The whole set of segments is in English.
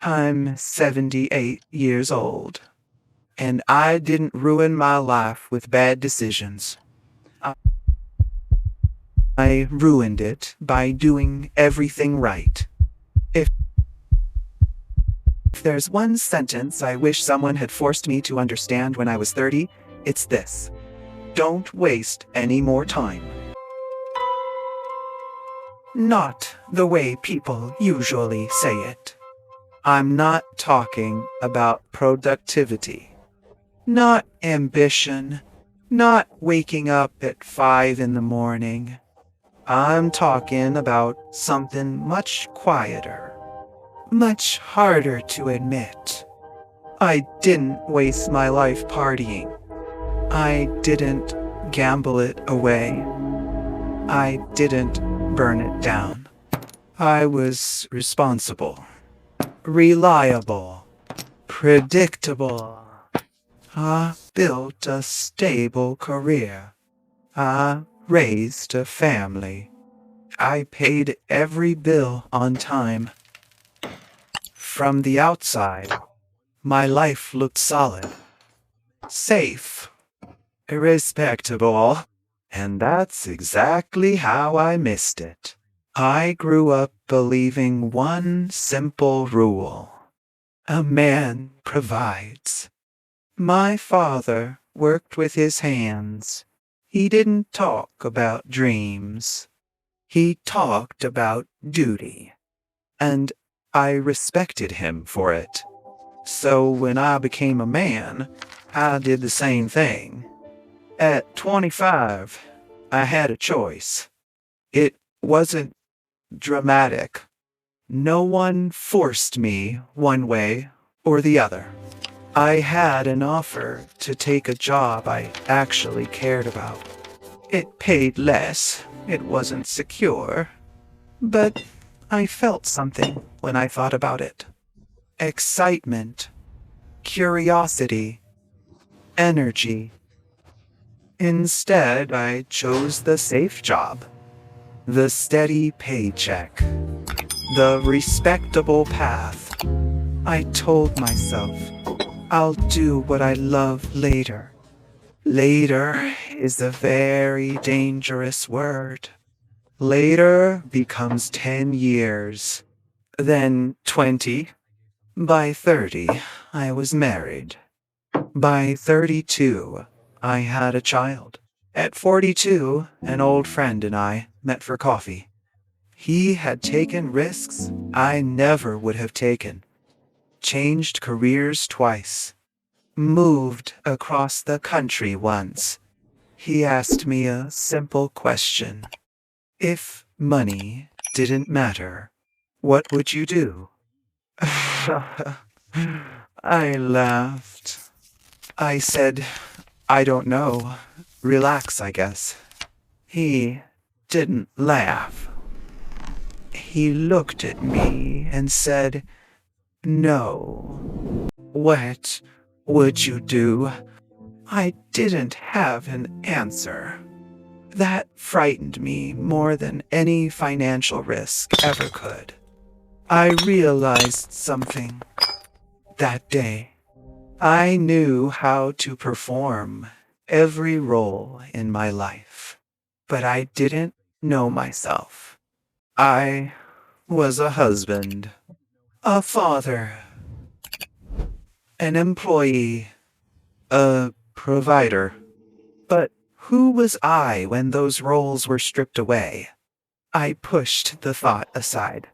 I'm 78 years old, and I didn't ruin my life with bad decisions. I ruined it by doing everything right. If there's one sentence I wish someone had forced me to understand when I was 30, it's this: don't waste any more time. Not the way people usually say it. I'm not talking about productivity, not ambition, not waking up at 5 in the morning. I'm talking about something much quieter, much harder to admit. I didn't waste my life partying. I didn't gamble it away. I didn't burn it down. I was responsible, reliable, predictable. I built a stable career. I raised a family. I paid every bill on time. From the outside, my life looked solid, safe, respectable, and that's exactly how I missed it. I grew up believing one simple rule: a man provides. My father worked with his hands. He didn't talk about dreams. He talked about duty. And I respected him for it. So when I became a man, I did the same thing. At 25, I had a choice. It wasn't dramatic. No one forced me one way or the other. I had an offer to take a job I actually cared about. It paid less, it wasn't secure, but I felt something when I thought about it. Excitement, curiosity, energy. Instead, I chose the safe job, the steady paycheck, the respectable path. I told myself, I'll do what I love later. Later is a very dangerous word. Later becomes 10 years, then 20. By 30, I was married. By 32, I had a child. At 42, an old friend and I met for coffee. He had taken risks I never would have taken. Changed careers twice. Moved across the country once. He asked me a simple question. If money didn't matter, what would you do? I laughed. I said, I don't know. Relax, I guess. He didn't laugh. He looked at me and said, no. What would you do? I didn't have an answer. That frightened me more than any financial risk ever could. I realized something that day. I knew how to perform every role in my life, but I didn't know myself. I was a husband, a father, an employee, a provider. But who was I when those roles were stripped away? I pushed the thought aside.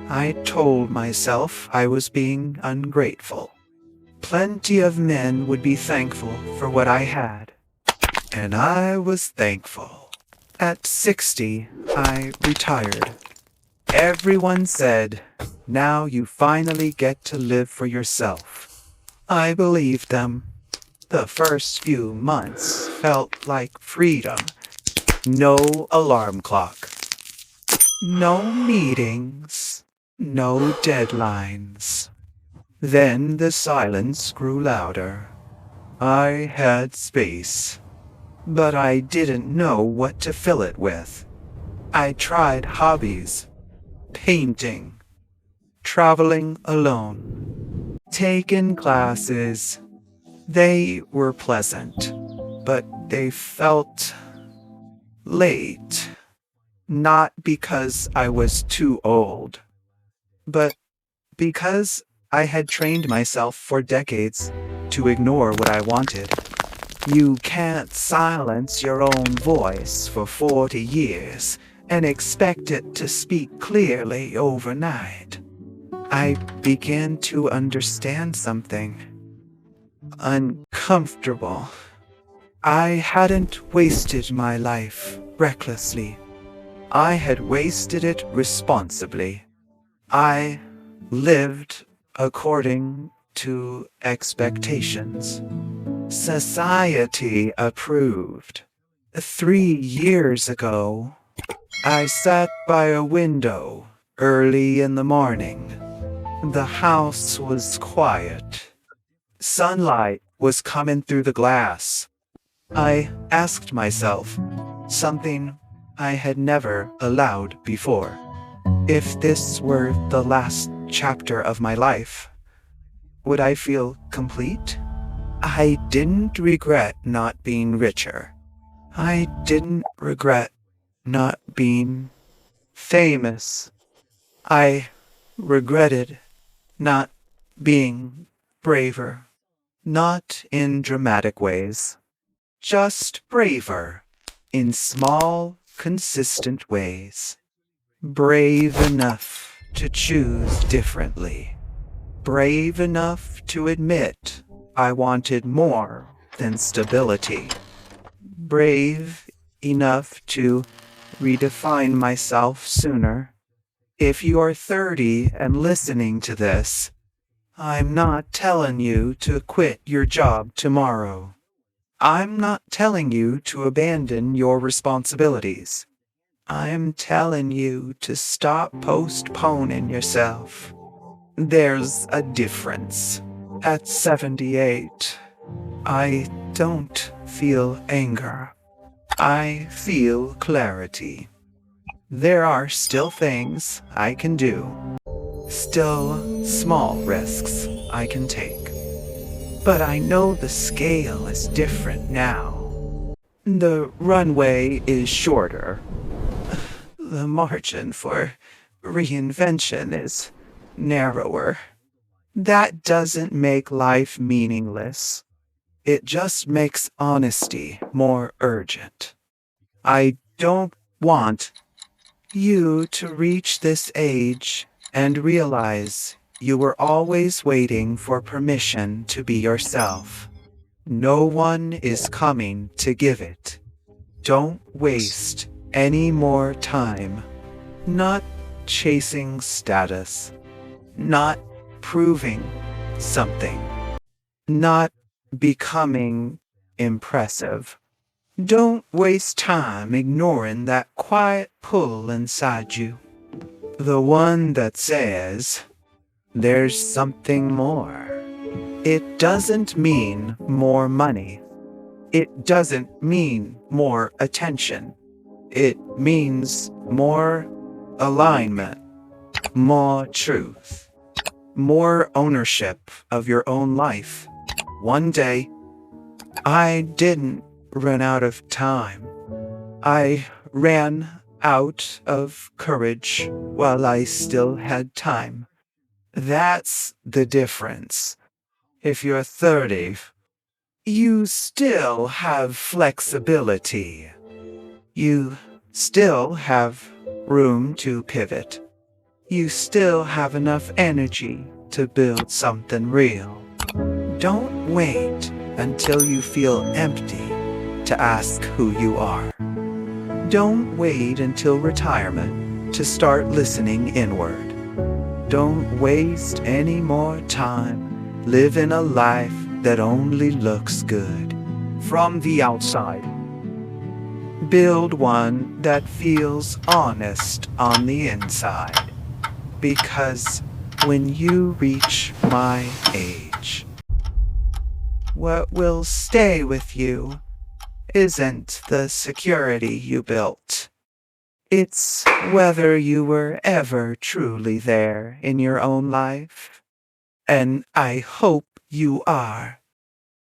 I told myself I was being ungrateful. Plenty of men would be thankful for what I had. And I was thankful. At 60, I retired. Everyone said, now you finally get to live for yourself. I believed them. The first few months felt like freedom. No alarm clock. No meetings. No deadlines. Then the silence grew louder. I had space, but I didn't know what to fill it with. I tried hobbies, painting, traveling alone, taking classes. They were pleasant, but they felt late. Not because I was too old, but because I had trained myself for decades to ignore what I wanted. You can't silence your own voice for 40 years and expect it to speak clearly overnight. I began to understand something uncomfortable. I hadn't wasted my life recklessly. I had wasted it responsibly. I lived according to expectations. Society approved. 3 years ago, I sat by a window early in the morning. The house was quiet. Sunlight was coming through the glass. I asked myself something I had never allowed before. If this were the last chapter of my life, would I feel complete? I didn't regret not being richer. I didn't regret not being famous. I regretted not being braver. Not in dramatic ways, just braver in small, consistent ways. Brave enough to choose differently. Brave enough to admit I wanted more than stability. Brave enough to redefine myself sooner. If you're 30 and listening to this, I'm not telling you to quit your job tomorrow. I'm not telling you to abandon your responsibilities. I'm telling you to stop postponing yourself. There's a difference. At 78, I don't feel anger. I feel clarity. There are still things I can do. Still small risks I can take. But I know the scale is different now. The runway is shorter. The margin for reinvention is narrower. That doesn't make life meaningless. It just makes honesty more urgent. I don't want you to reach this age and realize you were always waiting for permission to be yourself. No one is coming to give it. Don't waste any more time. Not chasing status. Not proving something. Not becoming impressive. Don't waste time ignoring that quiet pull inside you. The one that says, there's something more. It doesn't mean more money. It doesn't mean more attention. It means more alignment, more truth, more ownership of your own life. One day, I didn't run out of time. I ran out of courage while I still had time. That's the difference. If you're 30, you still have flexibility. You still have room to pivot. You still have enough energy to build something real. Don't wait until you feel empty to ask who you are. Don't wait until retirement to start listening inward. Don't waste any more time living a life that only looks good from the outside. Build one that feels honest on the inside. Because when you reach my age, what will stay with you isn't the security you built. It's whether you were ever truly there in your own life. And I hope you are.